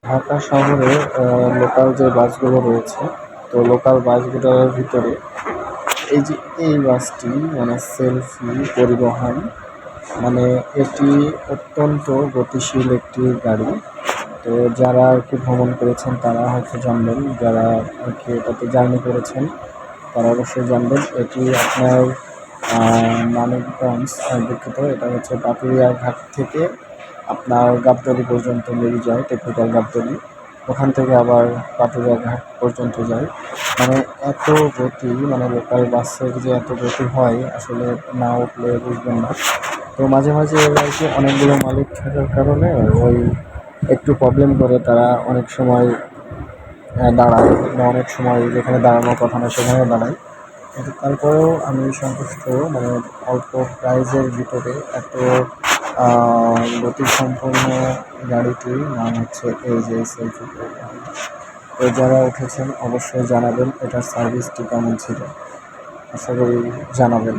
ঢাকা শহরে লোকাল যে বাসগুলো রয়েছে, তো লোকাল বাসগুলোর ভিতরে এই যে এই বাসটি মানে সেলফি পরিবহন, মানে এটি অত্যন্ত গতিশীল একটি গাড়ি। তো যারা আর কি ভ্রমণ করেছেন তারা হয়তো জানবেন, যারা আর কি এটাতে জার্নি করেছেন তারা অবশ্যই জানবেন। এটি আপনার মানিকগঞ্জ, দুঃখিত, এটা হচ্ছে পাটুরিয়া ঘাট থেকে আপনার গাবতলী পর্যন্ত মেবি যায়, টেকনিক্যাল গাবতলী, ওখান থেকে আবার পাটুরিয়া ঘাট পর্যন্ত যায়। মানে এত গতি, মানে লোকাল বাসের যে এত গতি হয় আসলে না উঠলে বুঝবেন না। তো মাঝে মাঝে আর কি অনেকগুলো মালিক থাকার কারণে ওই একটু প্রবলেম করে, তারা অনেক সময় দাঁড়ায় বা অনেক সময় যেখানে দাঁড়ানোর কথা না সেখানেও দাঁড়ায়। কিন্তু তারপরেও আমি সন্তুষ্ট, মানে অল্প প্রাইজের ভিতরে এত গতিসম্পন্ন গাড়িটির নাম হচ্ছে এই যে সেলফি পরিবহন। তো যারা উঠেছেন অবশ্যই জানাবেন এটার সার্ভিসটি কেমন ছিল, আশা করি জানাবেন।